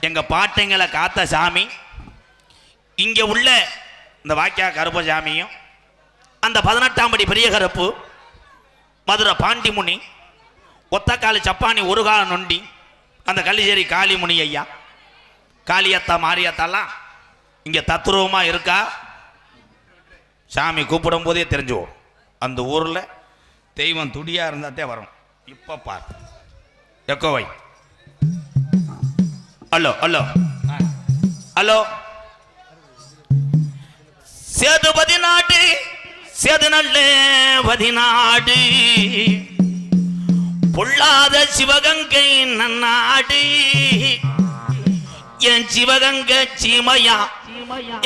எங்க பாட்டைங்களை காத்த சாமி. இங்க உள்ள இந்த வாக்கியா கருப்ப சாமியும் அந்த 18ஆம் படி பெரிய கருப்பு மதுரை பாண்டிமுனி ஒத்தக்காலி சப்பானி ஒரு கால நொண்டி அந்த கள்ளிச்சேரி காளிமுனி ஐயா காளியத்தா மாரியத்தாலாம் இங்க தத்துருவமா இருக்கா. சாமி கூப்பிடும் போதே தெரிஞ்சுவோம் அந்த ஊர்ல தெய்வம் துடியா இருந்தாத்தே வரும். இப்ப பார் எக்கோவை ஹலோ ஹலோ ஹலோ சேது பதினாடு சேது நல்ல பதினாடு பொல்லாத சிவகங்கை நன்னாடு என் சிவகங்கை சீமையா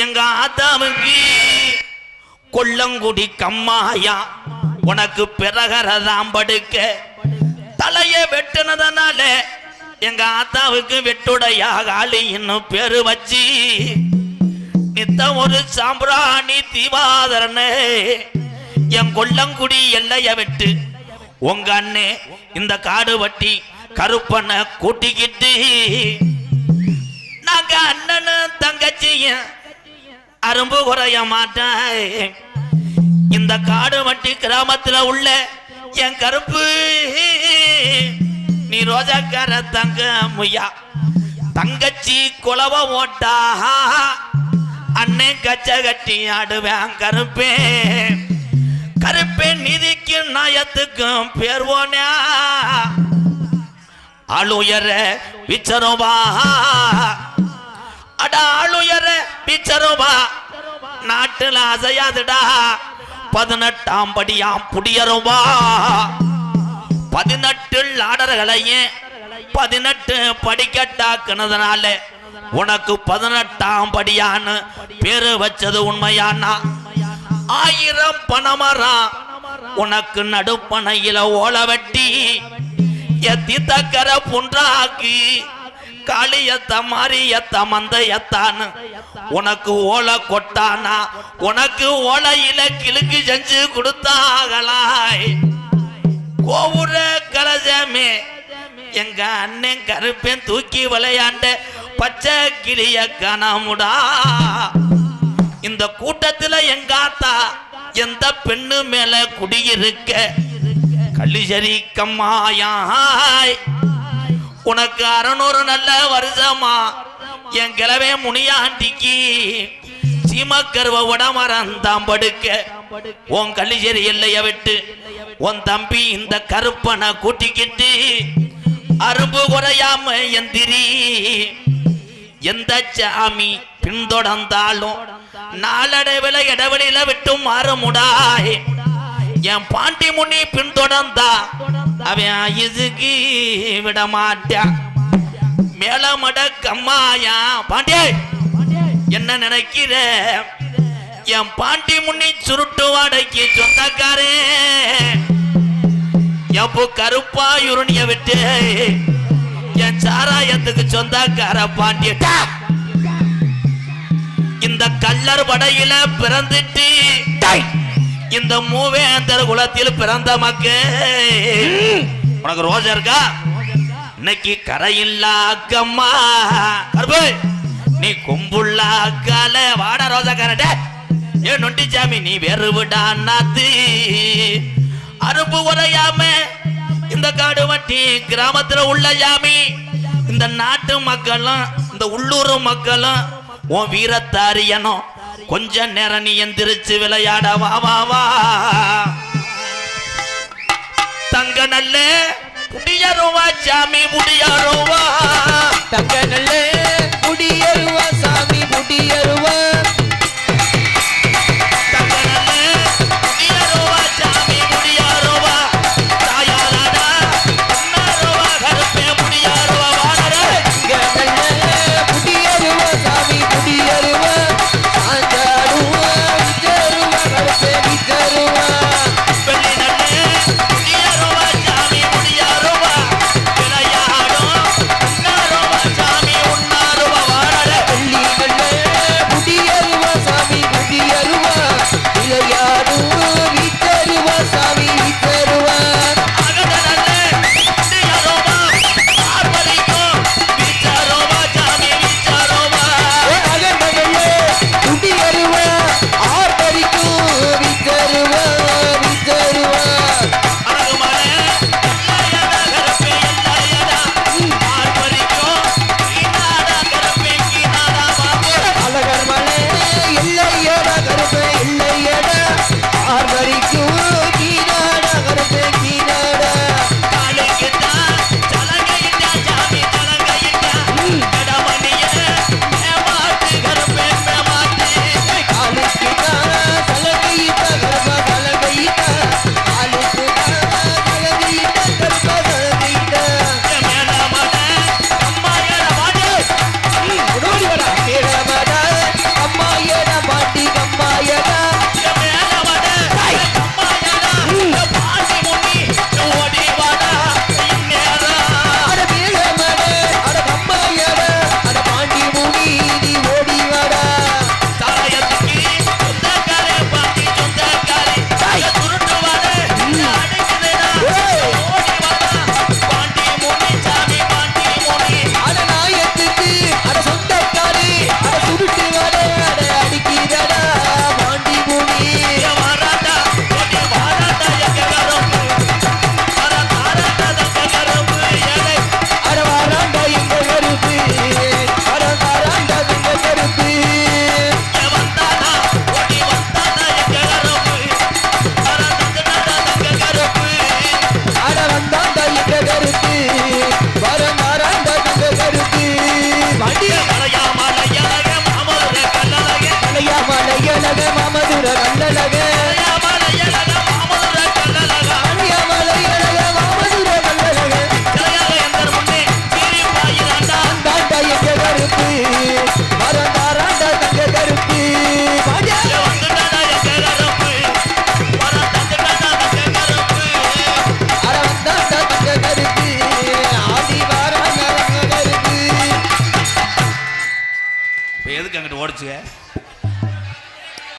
எங்க ஆத்தாவுக்கு கொல்லங்குடி கம்மாயா உனக்கு பிறகரதாம் படுக்க தலைய வெட்டுனதனால எங்க ஆத்தாவுக்கு வெட்டுடையா காளி இன்னும் பேரு வச்சு நித்தம் ஒரு சாம்பிராணி தீபாதரனே என் கொல்லங்குடி எல்லைய விட்டு உங்க அண்ணே இந்த காடு வட்டி கருப்பனை கூட்டிக்கிட்டு நாங்க அண்ணனு தங்கச்சிய அரும்பு குறைய மாட்டேன். இந்த காடு வட்டி கிராமத்துல உள்ள என் கருப்பு நீ ரோஜாக்கார தங்க முய்யா தங்கச்சி குலவ ஓட்டா அண்ணே கச்ச கட்டி ஆடுவேன் கருப்பே கருப்பே நிதிக்கு நாயத்துக்கும் பேர்வோனா ஆளுயர விச்சரோபா அட ஆளுயர விச்சரோபா நாட்டுல அசையாதுடா 18ஆம் படியாம் புடியரோபா 18 லாடர்களையே 18 படிக்கட்டாக்குனதுனால உனக்கு 18ஆம் படியான்னு பேரு வச்சது உண்மையானா 1000 பணமரா உனக்கு நடுப்பனையில ஓல வெட்டி எத்தி தக்கர புன்றாக்கி காளியத்த மாரியத்த மந்தையத்தான்னு உனக்கு ஓலை கொட்டானா உனக்கு ஓலையில கிழக்கு செஞ்சு கொடுத்தாகலாய். கோவுர கலஜமே எங்க அண்ணன் கருப்பேன் தூக்கி விளையாண்ட பச்சை கிளிய கனமுடா. இந்த கூட்டத்துல எங்க ஆத்தா எந்த பெண்ணு மேல குடியிருக்க கள்ளிச்சேரி கம்மாயாய் உனக்கு 600 நல்ல வருஷமா என் கிளவே முனியாண்டிக்கு சீமக்கருவ உடமரந்தாம் படுக்க உன் கள்ளிச்சேரி எல்லைய விட்டு உன் தம்பி இந்த கருப்பனை கூட்டிக்கிட்டு அரும்பு குறையாம எந்திரி. எந்த சாமி பின்தொடர்ந்தாலும் நாளடைவில் இடவெளியில விட்டு மாறுமுடாய். என் பாண்டி முனி பின்தொடர்ந்தா அவன் இதுக்கு விட மாட்டான். மேலமட கம்மாயா பாண்டிய என்ன நினைக்கிற என் பாண்டி முனி சுருட்டு வாடைக்கு சொந்தக்காரே எப்போ கருப்பா யுரணிய விட்டு என் சாராயத்துக்கு சொந்தக்கார பாண்டிய இந்த கல்லர் படையில பிறந்துட்டு இந்த மூவேந்தர் குலத்தில் பிறந்த மக்க உனக்கு ரோஜா இருக்கா இன்னைக்கு கரையில்லா அக்கம்மா கருப்பு நீ கும்புள்ளா கால வாடா ரோஜா காரட ஏ நொண்டிச்சாமி நீ வேறு விடா நாத்து அரும்பு உரையாம இந்த காடு வட்டி கிராமத்துல உள்ள ஜாமி இந்த நாட்டு மக்களும் இந்த உள்ளூர் மக்களும் உன் வீரத்தாரியனும் கொஞ்ச நேரம் நீ எந்திரிச்சு விளையாட வா வா வா. தங்க நல்ல முடியருவா சாமி முடியருவா தங்க நல்ல முடியருவா சாமி முடியருவா எதுக்கு அங்கிட்டு ஓடிச்சுங்க